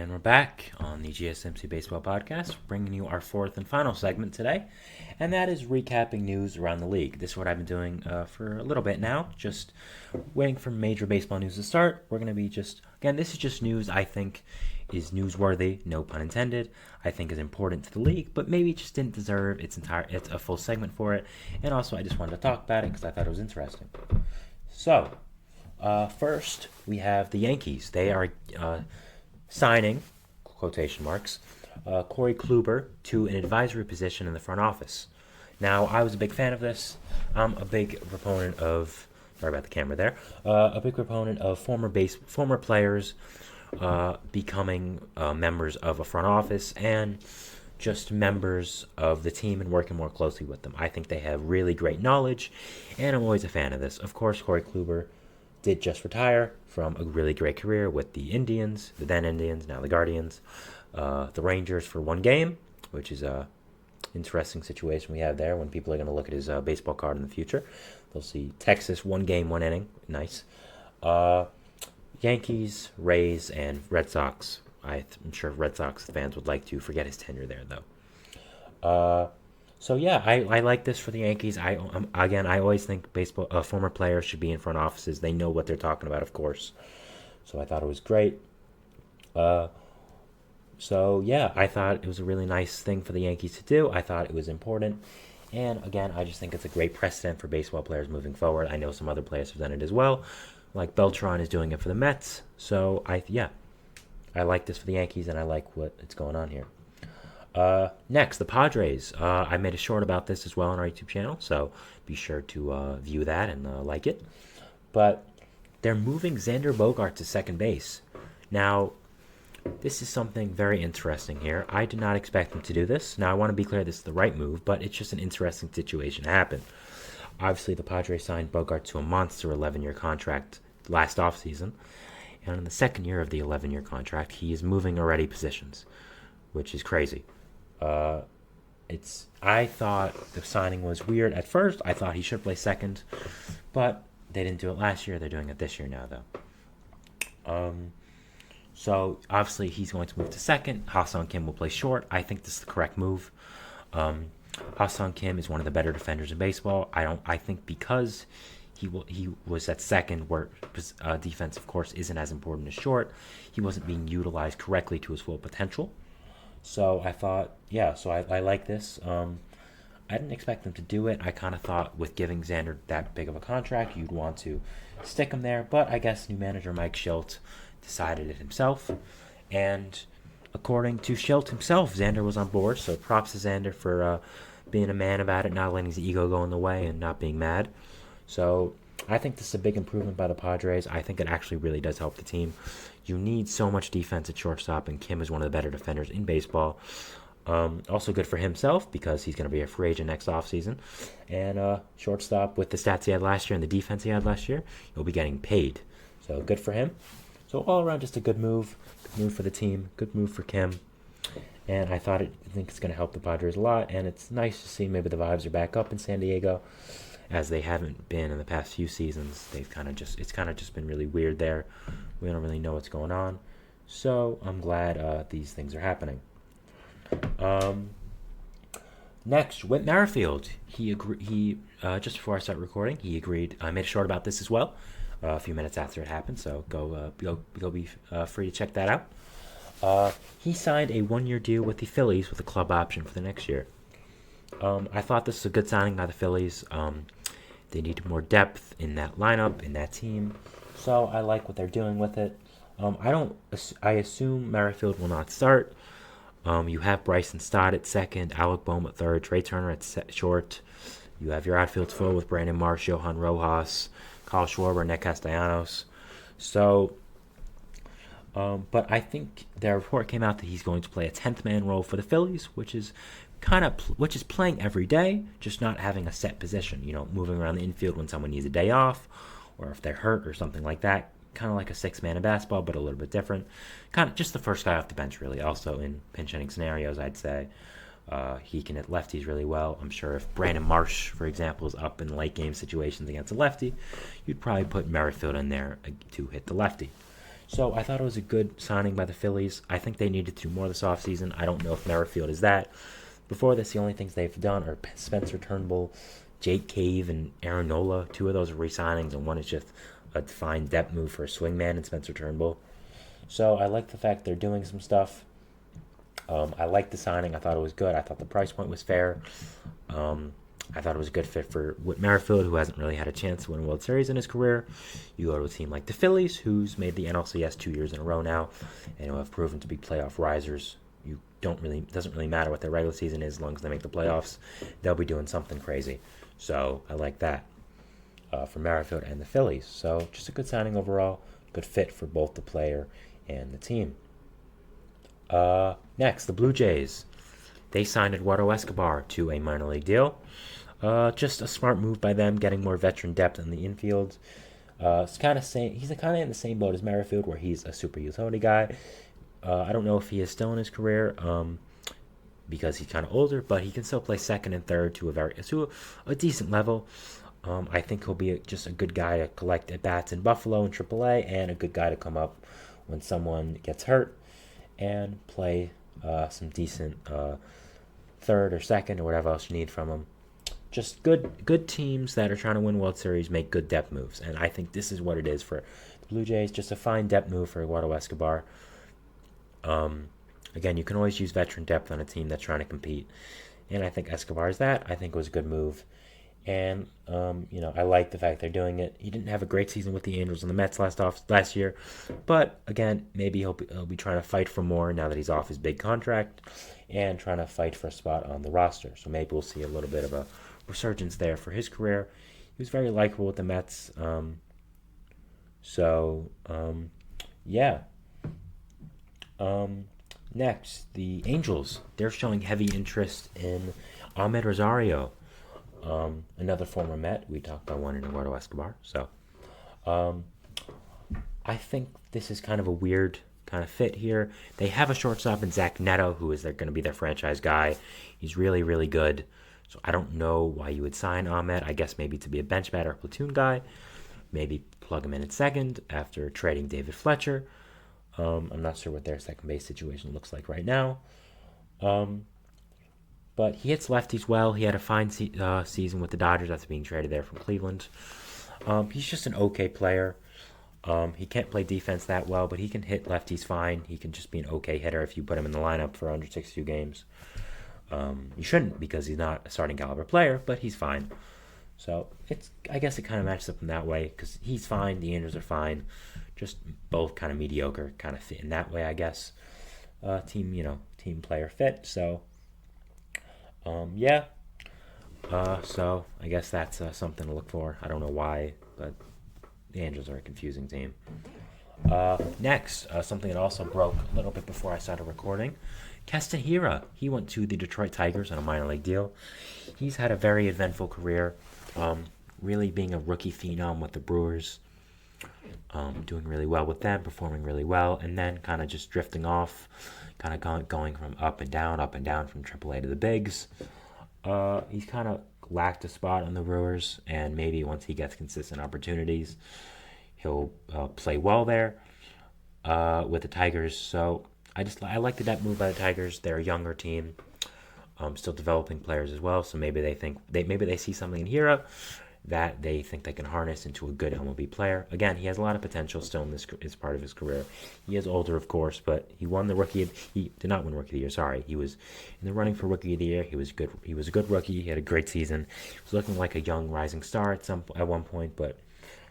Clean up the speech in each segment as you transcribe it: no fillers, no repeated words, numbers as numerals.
And we're back on the GSMC Baseball Podcast, bringing you our fourth and final segment today, and that is recapping news around the league. This is what I've been doing for a little bit now, just waiting for major baseball news to start. We're going to be this is just news I think is newsworthy, no pun intended, I think is important to the league, but maybe just didn't deserve it's a full segment for it, and also I just wanted to talk about it because I thought it was interesting. So, first, we have the Yankees. They are signing, quotation marks, Corey Kluber to an advisory position in the front office. Now, I was a big fan of this. I'm a big proponent of, sorry about the camera there, a big proponent of former players becoming members of a front office and just members of the team and working more closely with them. I think they have really great knowledge, and I'm always a fan of this. Of course, Corey Kluber did just retire from a really great career with the Indians, the then Indians, now the Guardians, the Rangers for one game, which is a interesting situation we have there when people are going to look at his baseball card in the future. They'll see Texas, 1 game, 1 inning. Nice. Yankees, Rays, and Red Sox. I'm sure Red Sox fans would like to forget his tenure there, though. So yeah, I like this for the Yankees. I always think former players should be in front offices. They know what they're talking about, of course. So I thought it was great. So yeah, I thought it was a really nice thing for the Yankees to do. I thought it was important. And again, I just think it's a great precedent for baseball players moving forward. I know some other players have done it as well. Like Beltran is doing it for the Mets. So I like this for the Yankees, and I like what's going on here. Next, the Padres. I made a short about this as well on our YouTube channel, so be sure to view that and like it. But they're moving Xander Bogaerts to second base. Now, this is something very interesting here. I did not expect them to do this. Now, I want to be clear this is the right move, but it's just an interesting situation to happen. Obviously, the Padres signed Bogaerts to a monster 11-year contract last offseason, and in the second year of the 11-year contract, he is moving already positions, which is crazy. I thought the signing was weird at first. I thought he should play second, but they didn't do it last year. They're doing it this year now, though. So obviously he's going to move to second. Ha-Seong Kim will play short. I think this is the correct move. Ha-Seong Kim is one of the better defenders in baseball. I think because he was at second, where defense, of course, isn't as important as short, he wasn't being utilized correctly to his full potential. So I thought, I like this. I didn't expect them to do it. I kind of thought with giving Xander that big of a contract, you'd want to stick him there. But I guess new manager Mike Shildt decided it himself. And according to Shildt himself, Xander was on board. So props to Xander for being a man about it, not letting his ego go in the way and not being mad. So I think this is a big improvement by the Padres. I think it actually really does help the team. You need so much defense at shortstop, and Kim is one of the better defenders in baseball. Also good for himself because he's going to be a free agent next offseason. And shortstop, with the stats he had last year and the defense he had last year, he'll be getting paid. So good for him. So all around, just a good move. Good move for the team. Good move for Kim. And I think it's going to help the Padres a lot. And it's nice to see maybe the vibes are back up in San Diego, as they haven't been in the past few seasons. It's kind of just been really weird there. We don't really know what's going on. So I'm glad these things are happening. Next, Whit Merrifield. He just before I start recording, he agreed. I made a short about this as well, a few minutes after it happened. So go be free to check that out. He signed a 1-year deal with the Phillies with a club option for the next year. I thought this was a good signing by the Phillies. They need more depth in that lineup, in that team. So I like what they're doing with it. I assume Merrifield will not start. You have Bryson Stott at second, Alec Bohm at third, Trey Turner at short. You have your outfield full with Brandon Marsh, Johan Rojas, Kyle Schwarber, Nick Castellanos. So, but I think the report came out that he's going to play a 10th man role for the Phillies, which is playing every day, just not having a set position. Moving around the infield when someone needs a day off, or if they're hurt or something like that. Kind of like a 6-man in basketball, but a little bit different. Kind of just the first guy off the bench, really. Also in pinch hitting scenarios, I'd say. He can hit lefties really well. I'm sure if Brandon Marsh, for example, is up in late game situations against a lefty, you'd probably put Merrifield in there to hit the lefty. So I thought it was a good signing by the Phillies. I think they needed to do more this offseason. I don't know if Merrifield is that. Before this, the only things they've done are Spencer Turnbull, Jake Cave, and Aaron Nola. 2 of those are re-signings, and one is just a fine depth move for a swingman in Spencer Turnbull. So I like the fact they're doing some stuff. I liked the signing. I thought it was good. I thought the price point was fair. I thought it was a good fit for Whit Merrifield, who hasn't really had a chance to win a World Series in his career. You go to a team like the Phillies, who's made the NLCS 2 years in a row now, and who have proven to be playoff risers. It doesn't really matter what their regular season is, as long as they make the playoffs, they'll be doing something crazy. So I like that for Merrifield and the Phillies. So just a good signing overall, good fit for both the player and the team. Next, the Blue Jays. They signed Eduardo Escobar to a minor league deal. Just a smart move by them, getting more veteran depth in the infield. He's kind of in the same boat as Merrifield, where he's a super utility guy. I don't know if he is still in his career because he's kind of older, but he can still play second and third to a decent level. I think he'll be just a good guy to collect at bats in Buffalo and AAA, and a good guy to come up when someone gets hurt and play some decent third or second or whatever else you need from him. Just good teams that are trying to win World Series make good depth moves, and I think this is what it is for the Blue Jays. Just a fine depth move for Eduardo Escobar. Again, you can always use veteran depth on a team that's trying to compete, and I think Escobar is that. I think it was a good move, and I like the fact they're doing it. He didn't have a great season with the Angels and the Mets last year, but again, maybe he'll be trying to fight for more now that he's off his big contract, and trying to fight for a spot on the roster. So maybe we'll see a little bit of a resurgence there for his career. He was very likable with the Mets. Next, the Angels. They're showing heavy interest in Ahmed Rosario, another former Met. We talked about one in Eduardo Escobar. So I think this is kind of a weird kind of fit here. They have a shortstop in Zach Neto, who is going to be their franchise guy. He's really, really good. So I don't know why you would sign Ahmed. I guess maybe to be a bench batter, platoon guy. Maybe plug him in at second after trading David Fletcher. I'm not sure what their second base situation looks like right now. But he hits lefties well. He had a fine season with the Dodgers after being traded there from Cleveland. He's just an okay player. He can't play defense that well, but he can hit lefties fine. He can just be an okay hitter if you put him in the lineup for 162 games. You shouldn't, because he's not a starting caliber player, but he's fine. So I guess it kind of matches up in that way, because he's fine, the Angels are fine. Just both kind of mediocre, kind of fit in that way, I guess. Team player fit. So, so I guess that's something to look for. I don't know why, but the Angels are a confusing team. Next, something that also broke a little bit before I started recording. Keston Hiura. He went to the Detroit Tigers on a minor league deal. He's had a very eventful career, really being a rookie phenom with the Brewers. Doing really well with them, performing really well, and then kind of just drifting off, kind of going from up and down from AAA to the bigs. He's kind of lacked a spot on the Brewers, and maybe once he gets consistent opportunities, he'll play well there with the Tigers. So I like that move by the Tigers. They're a younger team, still developing players as well. So maybe they see something in Hiura that they think they can harness into a good MLB player. Again, he has a lot of potential still in this part of his career. He is older, of course, but he did not win Rookie of the Year. Sorry, he was in the running for Rookie of the Year. He was good. He was a good rookie. He had a great season. He was looking like a young rising star at one point, but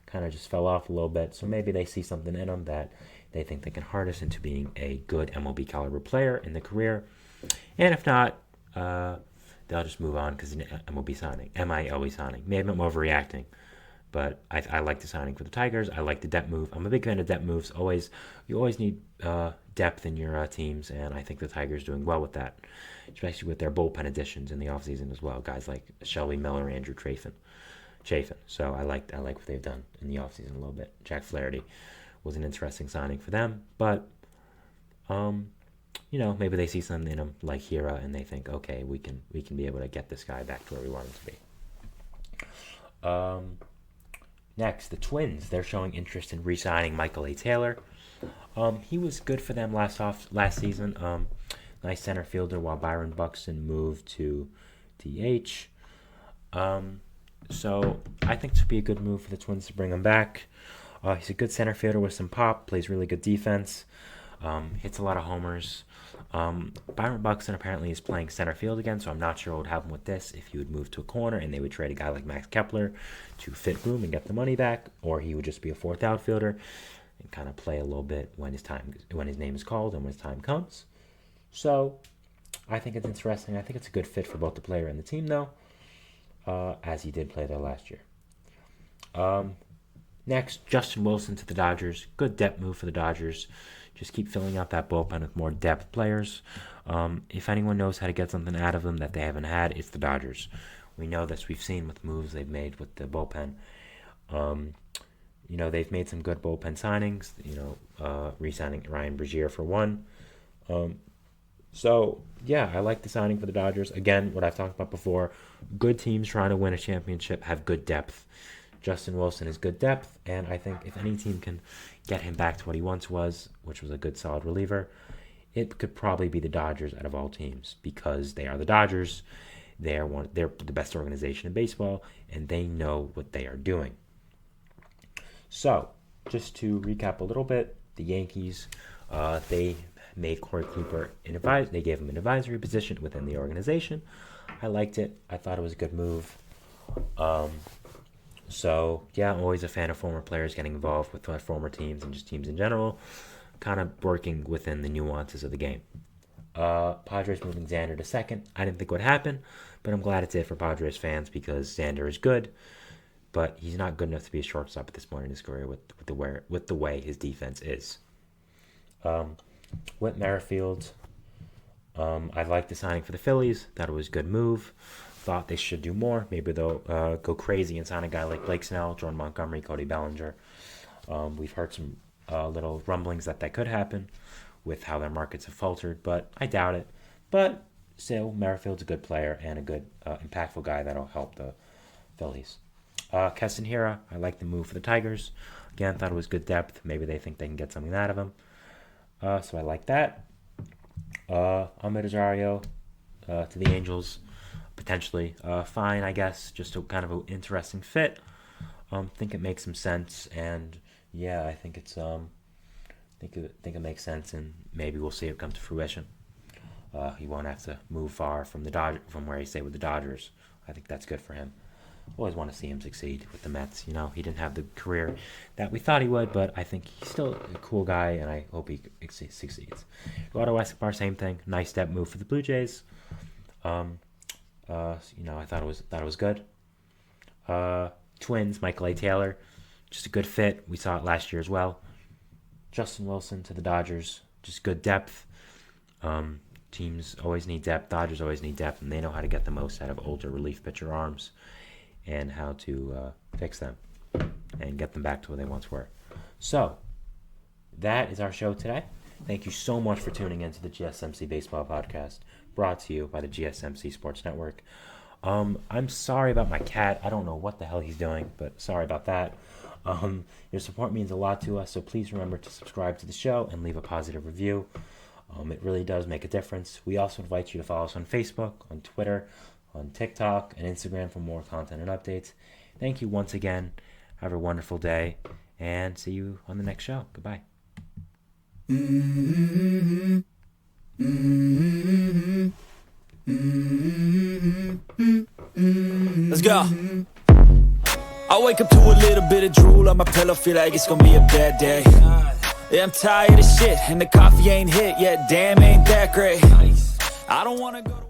kind of just fell off a little bit. So maybe they see something in him that they think they can harness into being a good MLB caliber player in the career. And if not, they'll just move on because MLB signing. MILB signing. Maybe I'm overreacting, but I like the signing for the Tigers. I like the depth move. I'm a big fan of depth moves. You always need depth in your teams, and I think the Tigers doing well with that, especially with their bullpen additions in the offseason as well. Guys like Shelby Miller, Andrew Chafin. So I like what they've done in the offseason a little bit. Jack Flaherty was an interesting signing for them, but maybe they see something in him like Hiura, and they think, okay, we can be able to get this guy back to where we want him to be. Next, the Twins. They're showing interest in re-signing Michael A. Taylor. He was good for them last season. Nice center fielder while Byron Buxton moved to DH. So I think this would be a good move for the Twins to bring him back. He's a good center fielder with some pop, plays really good defense, hits a lot of homers. Byron Buxton apparently is playing center field again, so I'm not sure what would happen with this, if he would move to a corner and they would trade a guy like Max Kepler to fit room and get the money back, or he would just be a fourth outfielder and kind of play a little bit when his name is called and when his time comes. So I think it's interesting. I think it's a good fit for both the player and the team, though, as he did play there last year. Next, Justin Wilson to the Dodgers. Good depth move for the Dodgers. Just keep filling out that bullpen with more depth players. If anyone knows how to get something out of them that they haven't had, it's the Dodgers. We know this. We've seen with moves they've made with the bullpen. They've made some good bullpen signings. Re-signing Ryan Brazier for one. I like the signing for the Dodgers. Again, what I've talked about before, good teams trying to win a championship have good depth. Justin Wilson is good depth, and I think if any team can get him back to what he once was, which was a good, solid reliever, it could probably be the Dodgers out of all teams, because they are the Dodgers. They're the best organization in baseball, and they know what they are doing. So, just to recap a little bit, the Yankees, they made Corey Kluber they gave him an advisory position within the organization. I liked it. I thought it was a good move. I'm always a fan of former players getting involved with former teams and just teams in general, kind of working within the nuances of the game. Padres moving Xander to second. I didn't think it would happen, but I'm glad it did for Padres fans because Xander is good, but he's not good enough to be a shortstop at this point in his career with the way his defense is. Whit Merrifield, I liked the signing for the Phillies. Thought it was a good move. Thought they should do more. Maybe they'll go crazy and sign a guy like Blake Snell, Jordan Montgomery, Cody Bellinger. We've heard some little rumblings that could happen with how their markets have faltered, but I doubt it. But still, Merrifield's a good player and a good impactful guy that'll help the Phillies. Keston Hiura, I like the move for the Tigers. Again, thought it was good depth. Maybe they think they can get something out of him. So I like that. Ahmed Azario to the Angels. Potentially fine, I guess. Just a kind of an interesting fit. Think it makes some sense, and I think it's think it makes sense, and maybe we'll see it come to fruition. He won't have to move far from from where he stayed with the Dodgers. I think that's good for him. Always want to see him succeed with the Mets. He didn't have the career that we thought he would, but I think he's still a cool guy, and I hope he succeeds. Eduardo Escobar, same thing. Nice step move for the Blue Jays. I thought it was good. Twins, Michael A. Taylor, just a good fit. We saw it last year as well. Justin Wilson to the Dodgers, just good depth. Teams always need depth. Dodgers always need depth, and they know how to get the most out of older relief pitcher arms and how to fix them and get them back to where they once were. So, that is our show today. Thank you so much for tuning into the GSMC Baseball Podcast, brought to you by the GSMC Sports Network. I'm sorry about my cat. I don't know what the hell he's doing, but sorry about that. Your support means a lot to us, so please remember to subscribe to the show and leave a positive review. It really does make a difference. We also invite you to follow us on Facebook, on Twitter, on TikTok, and Instagram for more content and updates. Thank you once again. Have a wonderful day, and see you on the next show. Goodbye. Let's go. I wake up to a little bit of drool on my pillow, feel like it's gonna be a bad day. Yeah, I'm tired of shit, and the coffee ain't hit yet, damn, ain't that great. I don't wanna go to